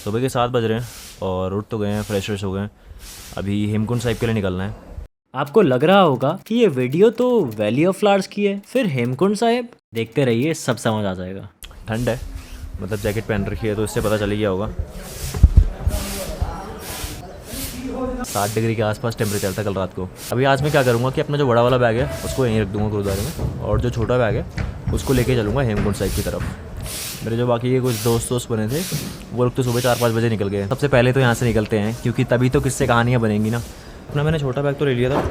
सुबह के 7 बज रहे हैं और उठ तो गए हैं, फ्रेशर्स हो गए हैं। अभी हेमकुंड साहिब के लिए निकलना है। आपको लग रहा होगा कि ये वीडियो तो वैली ऑफ फ्लावर्स की है, फिर हेमकुंड साहिब। देखते रहिए, सब समझ आ जाएगा। ठंड है, मतलब जैकेट पहन रखी है तो इससे पता चल ही गया होगा। 7 डिग्री के आसपास टेम्परेचर था कल रात को। अभी आज मैं क्या करूँगा कि अपना जो बड़ा वाला बैग है उसको यहीं रख दूँगा गुरुद्वारे में, और जो छोटा बैग है उसको लेके चलूँगा हेमकुंड साहिब की तरफ। मेरे जो बाकी के कुछ दोस्त बने थे वो लोग तो सुबह 4-5 बजे निकल गए। सबसे पहले तो यहाँ से निकलते हैं, क्योंकि तभी तो किससे कहानियाँ बनेंगी ना। अपना मैंने छोटा बैग तो ले लिया था,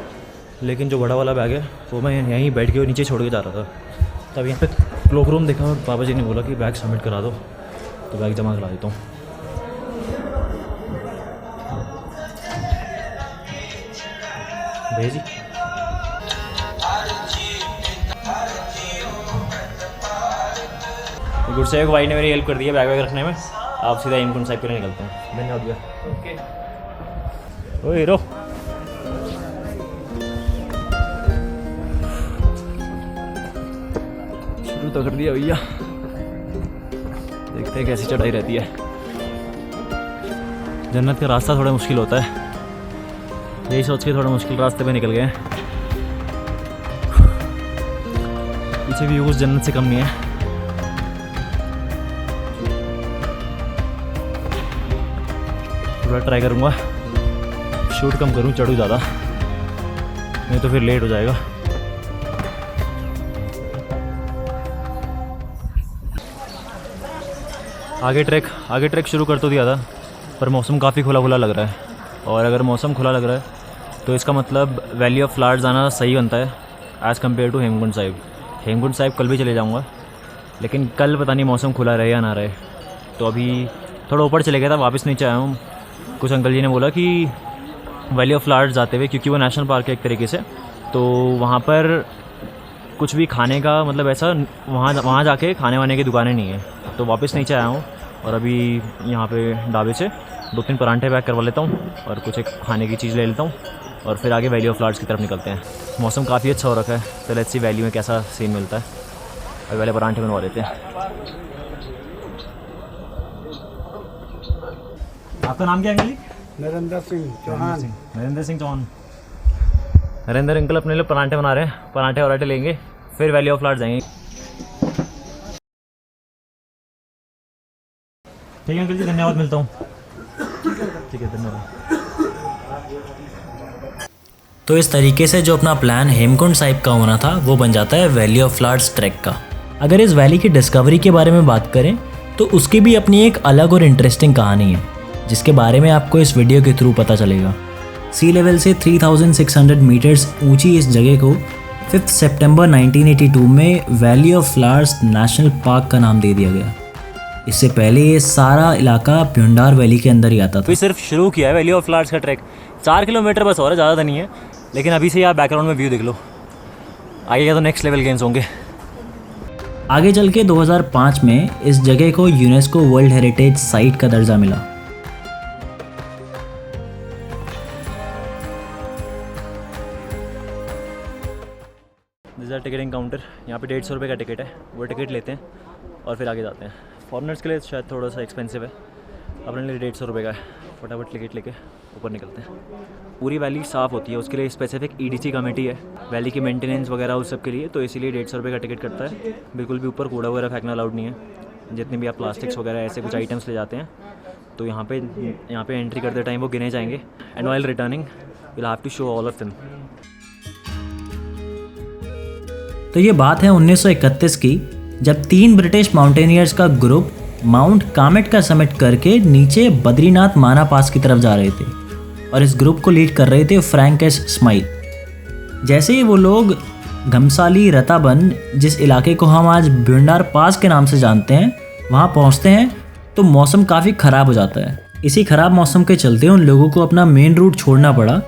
लेकिन जो बड़ा वाला बैग है वो मैं यहीं बैठ के नीचे छोड़ के जा रहा था। तब यहाँ पे क्लॉक रूम देखा और बाबा जी ने बोला कि बैग सबमिट करा दो, तो बैग जमा करा देता हूँ। भैया जी, गुरसेवक भाई ने मेरी हेल्प कर दी है बैग वैग रखने में। आप सीधा हेमकुंड साहिब के लिए निकलते हैं। धन्यवाद भैया। ओके। ओए हीरो, शुरू तो कर दिया भैया, देखते हैं कैसी चढ़ाई रहती है। जन्नत का रास्ता थोड़ा मुश्किल होता है, यही सोच के थोड़ा मुश्किल रास्ते पे निकल गए हैं। पीछे भी उस जन्नत से कम नहीं है। थोड़ा ट्राई करूँगा शूट कम करूँ, चढ़ूँ ज़्यादा, नहीं तो फिर लेट हो जाएगा। आगे ट्रैक शुरू कर तो दिया था, पर मौसम काफ़ी खुला लग रहा है। और अगर मौसम खुला लग रहा है तो इसका मतलब वैली ऑफ फ्लावर्स आना सही बनता है as compare to Hemkund Sahib. Hemkund Sahib कल भी चले जाऊँगा, लेकिन कल पता नहीं मौसम खुला रहे या ना रहे। तो अभी थोड़ा ऊपर चले गया था, वापस नीचे आया हूँ। कुछ अंकल जी ने बोला कि वैली ऑफ फ्लावर्स जाते हुए, क्योंकि वो नेशनल पार्क है एक तरीके से, तो वहाँ पर कुछ भी खाने का मतलब ऐसा वहाँ जाके खाने वाने की दुकानें नहीं है। तो वापस नीचे आया हूँ और अभी यहाँ पे ढाबे से 2-3 परांठे पैक करवा लेता हूँ और कुछ एक खाने की चीज़ ले लेता हूँ, और फिर आगे वैली ऑफ फ्लावर्स की तरफ निकलते हैं। मौसम काफ़ी अच्छा हो रखा है, तो लेट्स सी वैली में कैसा सीन मिलता है। अभी वाले परांठे बनवा लेते हैं। आपका नाम क्या है अंकल? नरेंद्र सिंह चौहान। नरेंद्र सिंह चौहान। नरेंद्र अंकल अपने लिए परांठे बना रहे हैं, परांठे लेंगे, फिर वैली ऑफ फ्लावर्स जाएंगे। ठीक है अंकल जी, धन्यवाद, मिलता हूँ। ठीक है, धन्यवाद। तो इस तरीके से जो अपना प्लान हेमकुंड साहिब का होना था वो बन जाता है वैली ऑफ फ्लावर्स ट्रैक का। अगर इस वैली की डिस्कवरी के बारे में बात करें तो उसकी भी अपनी एक अलग और इंटरेस्टिंग कहानी है, जिसके बारे में आपको इस वीडियो के थ्रू पता चलेगा। सी लेवल से 3600 मीटर्स ऊंची इस जगह को 5 सितंबर 1982 में valley of flowers national park का नाम दे दिया गया। इससे पहले ये सारा इलाका भ्यूंडार वैली के अंदर ही आता था। अभी सिर्फ शुरू किया है वैली ऑफ फ्लावर्स का ट्रैक, 4 किलोमीटर बस और है, ज़्यादा नहीं है। लेकिन अभी से आप बैकग्राउंड में व्यू देख लो, आगे का तो नेक्स्ट लेवल गेम्स होंगे। आगे चल के 2005 में इस जगह को यूनेस्को वर्ल्ड हेरिटेज साइट का दर्जा मिला। टिकटिंग काउंटर, यहाँ पे 150 रुपये का टिकट है, वो टिकट लेते हैं और फिर आगे जाते हैं। फॉरेनर्स के लिए शायद थोड़ा सा एक्सपेंसिव है, अपने लिए 150 रुपये का है। फटाफट टिकट लेके ऊपर निकलते हैं। पूरी वैली साफ़ होती है, उसके लिए स्पेसिफिक EDC कमेटी है वैली की मेंटेनेंस वगैरह उस सब के लिए, तो इसीलिए 150 रुपये का टिकट कटता है। बिल्कुल भी ऊपर कूड़ा वगैरह फेंकना अलाउड नहीं है। जितने भी आप प्लास्टिक्स वगैरह ऐसे कुछ आइटम्स ले जाते हैं तो यहाँ पे एंट्री करते टाइम वो गिने जाएंगे, and while returning will have to show all of them. तो ये बात है 1931 की, जब 3 ब्रिटिश माउंटेनियर्स का ग्रुप माउंट कामेट का समिट करके नीचे बद्रीनाथ माना पास की तरफ जा रहे थे, और इस ग्रुप को लीड कर रहे थे फ्रैंक एस स्माइल। जैसे ही वो लोग घमसाली रताबन, जिस इलाके को हम आज भ्यूंडार पास के नाम से जानते हैं, वहाँ पहुँचते हैं तो मौसम काफ़ी ख़राब हो जाता है। इसी ख़राब मौसम के चलते उन लोगों को अपना मेन रूट छोड़ना पड़ा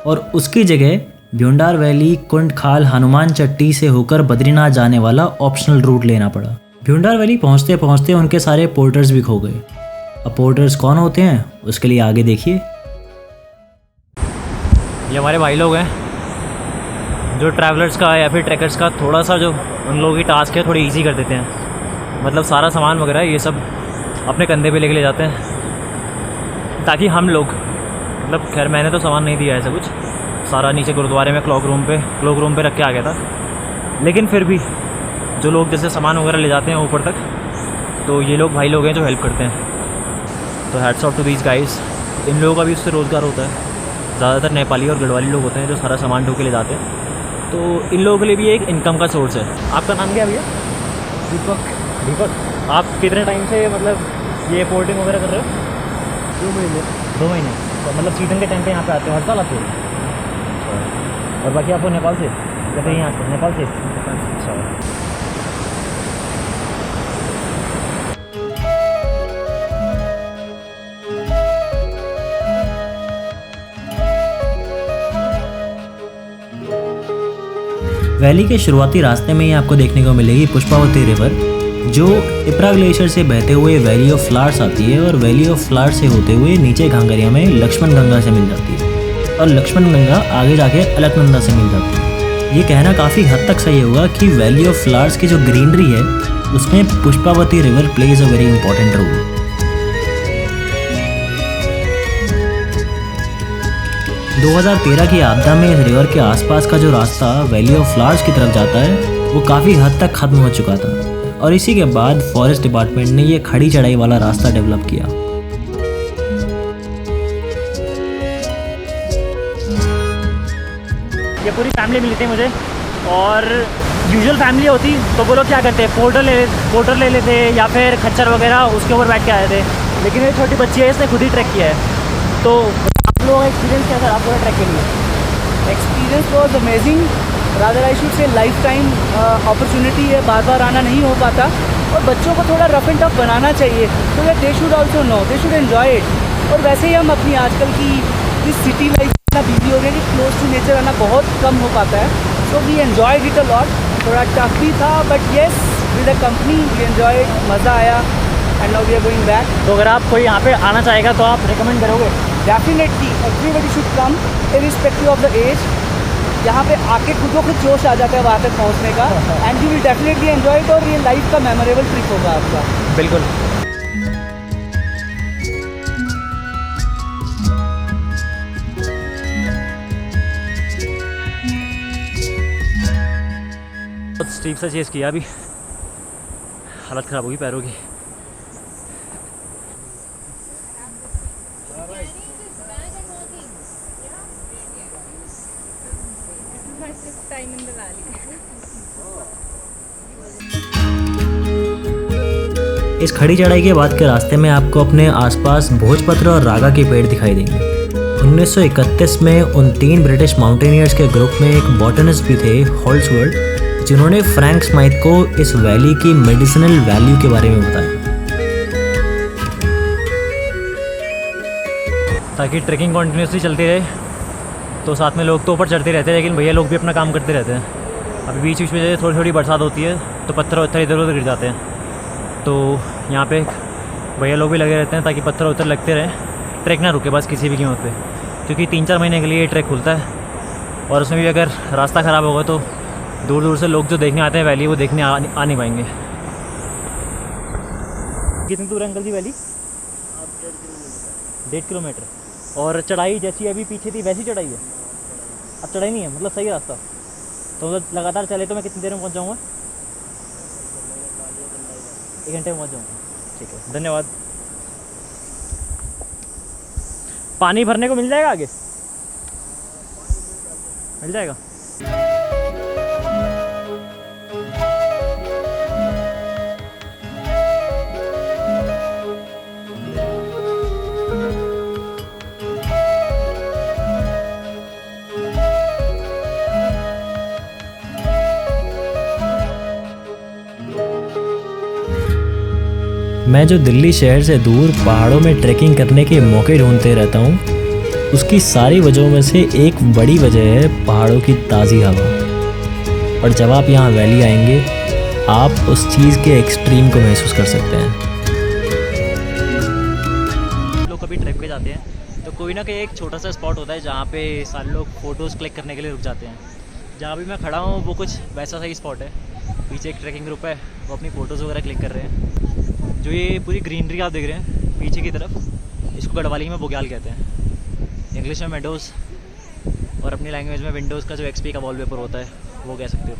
और उसकी जगह भ्यूंडार वैली, कुंड खाल, हनुमान चट्टी से होकर बद्रीनाथ जाने वाला ऑप्शनल रूट लेना पड़ा। भ्यूंडार वैली पहुंचते पहुंचते उनके सारे पोर्टर्स भी खो गए। अब पोर्टर्स कौन होते हैं उसके लिए आगे देखिए। ये हमारे भाई लोग हैं जो ट्रैवलर्स का या फिर ट्रैकर्स का थोड़ा सा जो उन लोगों की टास्क है थोड़ी ईजी कर देते हैं। मतलब सारा सामान वगैरह ये सब अपने कंधे पे लेके ले जाते हैं ताकि हम लोग, मतलब खैर मैंने तो सामान नहीं दिया ऐसा कुछ, सारा नीचे गुरुद्वारे में क्लॉक रूम पे रख के आ गया था, लेकिन फिर भी जो लोग जैसे सामान वगैरह ले जाते हैं ऊपर तक, तो ये लोग भाई लोग हैं जो हेल्प करते हैं। तो hats off to these guys. इन लोगों का भी उससे रोज़गार होता है। ज़्यादातर नेपाली और गढ़वाली लोग होते हैं जो सारा सामान ढो के ले जाते हैं, तो इन लोगों के लिए भी एक इनकम का सोर्स है। आपका नाम क्या है भैया? दीपक। आप कितने टाइम से मतलब ये पोर्टिंग वगैरह कर रहे हो? 2 महीने। तो मतलब सीजन के टाइम पे यहाँ पे आते हो? हर साल आते हो? और बाकी आपको नेपाल से या फिर यहाँ से? नेपाल से। अच्छा। वैली के शुरुआती रास्ते में ही आपको देखने को मिलेगी पुष्पावती रिवर, जो इप्रा ग्लेशियर से बहते हुए वैली ऑफ फ्लावर्स आती है और वैली ऑफ फ्लावर्स से होते हुए नीचे घांगरिया में लक्ष्मण गंगा से मिल जाती है और लक्ष्मण गंगा आगे जाके अलकनंदा से मिल जाती है। ये कहना काफ़ी हद तक सही होगा कि वैली ऑफ फ्लावर्स की जो ग्रीनरी है उसमें Pushpawati river plays a very important role. 2013 की आपदा में इस रिवर के आसपास का जो रास्ता वैली ऑफ फ्लावर्स की तरफ जाता है वो काफ़ी हद तक ख़त्म हो चुका था और इसी के बाद फॉरेस्ट डिपार्टमेंट ने ये खड़ी चढ़ाई वाला रास्ता डेवलप किया। ये पूरी फैमिली मिली थी मुझे, और यूजुअल फैमिली होती तो वो लोग क्या करते हैं, पोर्टर ले लेते या फिर खच्चर वगैरह उसके ऊपर बैठ के आए थे, लेकिन ये छोटी बच्ची है, इसने खुद ही ट्रैक किया है। तो आप लोगों का एक्सपीरियंस कैसा रहा पूरा ट्रैक के लिए? Experience was amazing, rather I should say life time opportunity है, बार बार आना नहीं हो पाता और बच्चों को थोड़ा रफ एंड टफ बनाना चाहिए तो that they should also know, they should enjoy it. और वैसे ही हम अपनी आजकल की इस सिटी लाइफ इतना बिजी हो गया कि क्लोज टू नेचर आना बहुत कम हो पाता है, so we enjoyed it a lot. थोड़ा टफ भी था but yes with a company we enjoyed, मज़ा आया and now we are going back. तो अगर आप कोई यहाँ पे आना चाहेगा तो आप रिकमेंड करोगे? Definitely everybody should come irrespective of the age. यहाँ पे आके खुद को जोश आ जाता है वहाँ तक पहुँचने का and you will definitely enjoy it और ये लाइफ का मेमोरेबल ट्रिप होगा आपका। बिल्कुल। बहुत स्टीप सा चेस किया, अभी हालत ख़राब होगी पैरों की। इस खड़ी चढ़ाई के बाद के रास्ते में आपको अपने आसपास भोजपत्र और रागा के पेड़ दिखाई देंगे। 1931 में उन 3 ब्रिटिश माउंटेनियर्स के ग्रुप में एक बॉटनिस्ट भी थे, हॉल्सवर्थ, जिन्होंने फ्रैंक स्माइथ को इस वैली की मेडिसिनल वैल्यू के बारे में बताया। ताकि ट्रैकिंग कंटिन्यूसली चलती रहे, तो साथ में लोग तो ऊपर चढ़ते रहते हैं, लेकिन भैया लोग भी अपना काम करते रहते हैं। अभी बीच में थोड़ी थोड़ी बरसात होती है तो पत्थर इधर उधर गिर जाते हैं, तो यहाँ पे भैया लोग भी लगे रहते हैं ताकि पत्थर उधर लगते रहें, ट्रैक ना रुके बस किसी भी कीमत पे, क्योंकि 3-4 महीने के लिए ये ट्रैक खुलता है और उसमें भी अगर रास्ता ख़राब होगा तो दूर दूर से लोग जो देखने आते हैं वैली वो देखने आ नहीं पाएंगे। कितनी दूर है अंकल जी वैली? 1.5 किलोमीटर। और चढ़ाई जैसी अभी पीछे थी वैसी चढ़ाई है? अब चढ़ाई नहीं है, मतलब सही रास्ता? तो मतलब लगातार चले तो मैं कितनी देर में पहुँच जाऊँगा? 1 घंटे में पहुँच जाऊँगा। ठीक है, धन्यवाद। पानी भरने को मिल जाएगा आगे? मिल जाएगा। मैं जो दिल्ली शहर से दूर पहाड़ों में ट्रैकिंग करने के मौके ढूंढते रहता हूँ, उसकी सारी वजहों में से एक बड़ी वजह है पहाड़ों की ताज़ी हवा। और जब आप यहाँ वैली आएंगे आप उस चीज़ के एक्सट्रीम को महसूस कर सकते हैं। लोग कभी ट्रैक पे जाते हैं तो कोई ना कोई एक छोटा सा स्पॉट होता है जहाँ पे सारे लोग फ़ोटोज़ क्लिक करने के लिए रुक जाते हैं। जहाँ भी मैं खड़ा हूँ वो कुछ वैसा सा ही स्पॉट है। पीछे एक ट्रैकिंग ग्रुप है, वो अपनी फ़ोटोज़ वगैरह क्लिक कर रहे हैं। जो ये पूरी ग्रीनरी आप देख रहे हैं पीछे की तरफ, इसको गढ़वाली में बुग्याल कहते हैं, इंग्लिश में मेडोज़, और अपनी लैंग्वेज में विंडोज़ का जो एक्सपी का वॉलपेपर होता है वो कह सकते हो।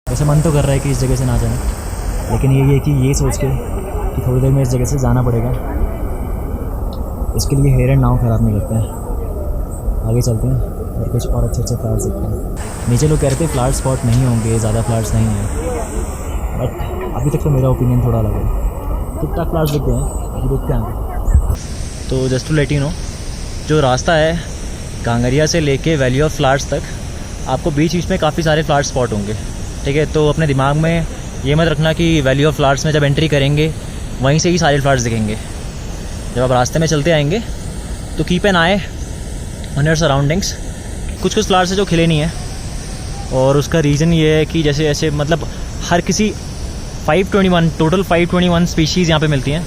वैसे मन तो कर रहा है कि इस जगह से ना जाए, लेकिन ये है कि ये सोच के कि थोड़ी देर में इस जगह से जाना पड़ेगा, इसके लिए हेयर एंड नाव ख़राब नहीं करते हैं। आगे चलते हैं और कुछ और अच्छे अच्छे फ्लावर्स देखते हैं। नीचे लोग कह रहे थे फ्लावर स्पॉट नहीं होंगे, ज़्यादा फ्लावर्स नहीं हैं, बट अभी तक तो मेरा ओपिनियन थोड़ा अलग है। ठीक ठाक फ्लावर्स दिख गए हैं, अभी देखते हैं आगे। तो just to let you know, जो रास्ता है कांगरिया से लेके वैली ऑफ फ्लावर्स तक, आपको बीच बीच में काफ़ी सारे फ्लावर स्पॉट होंगे, ठीक है। तो अपने दिमाग में ये मत रखना कि वैली ऑफ फ्लावर्स में जब एंट्री करेंगे वहीं से ही सारे फ्लावर्स दिखेंगे। जब आप रास्ते में चलते आएंगे तो keep an I on your surroundings. कुछ कुछ फ्लावर्स है जो खिले नहीं हैं, और उसका रीज़न ये है कि जैसे ऐसे मतलब हर किसी 521 टोटल 521 स्पीशीज़ यहाँ पे मिलती हैं,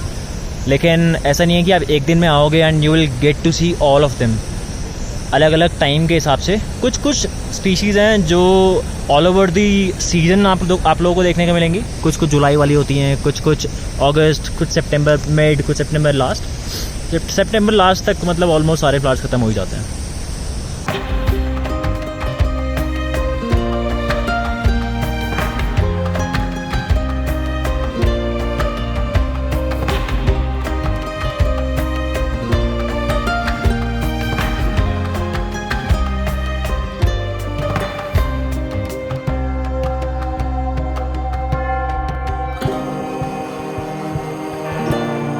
लेकिन ऐसा नहीं है कि आप एक दिन में आओगे and you will get to see all of them. अलग अलग टाइम के हिसाब से कुछ कुछ स्पीशीज़ हैं जो ऑल ओवर दी सीज़न आप लोगों को देखने को मिलेंगी। कुछ कुछ जुलाई वाली होती हैं, कुछ कुछ अगस्त, कुछ सितंबर मिड, कुछ सितंबर लास्ट। जब सितंबर लास्ट तक मतलब ऑलमोस्ट सारे फ्लावर्स ख़त्म हो ही जाते हैं।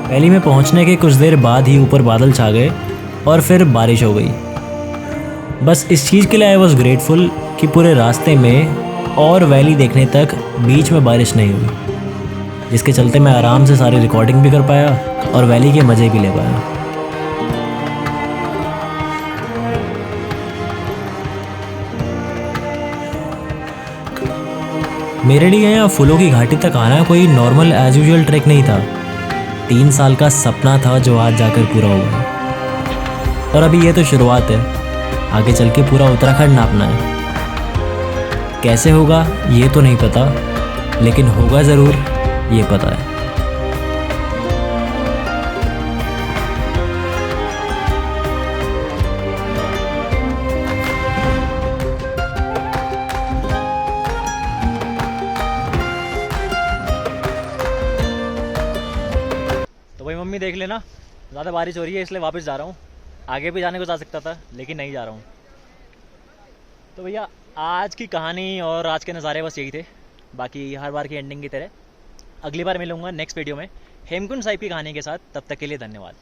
वैली में पहुंचने के कुछ देर बाद ही ऊपर बादल छा गए और फिर बारिश हो गई। बस इस चीज़ के लिए आई वॉज ग्रेटफुल कि पूरे रास्ते में और वैली देखने तक बीच में बारिश नहीं हुई, जिसके चलते मैं आराम से सारी रिकॉर्डिंग भी कर पाया और वैली के मज़े भी ले पाया। मेरे लिए यहाँ फूलों की घाटी तक आना कोई नॉर्मल एज यूजुअल ट्रैक नहीं था। 3 साल का सपना था जो आज जाकर पूरा हुआ है। और अभी ये तो शुरुआत है, आगे चल के पूरा उत्तराखंड नापना है। कैसे होगा ये तो नहीं पता, लेकिन होगा ज़रूर ये पता है। मम्मी देख लेना, ज़्यादा बारिश हो रही है इसलिए वापस जा रहा हूँ। आगे भी जाने को जा सकता था लेकिन नहीं जा रहा हूँ। तो भैया आज की कहानी और आज के नज़ारे बस यही थे। बाकी हर बार की एंडिंग की तरह अगली बार मिलूंगा नेक्स्ट वीडियो में हेमकुंड साहिब की कहानी के साथ। तब तक के लिए धन्यवाद।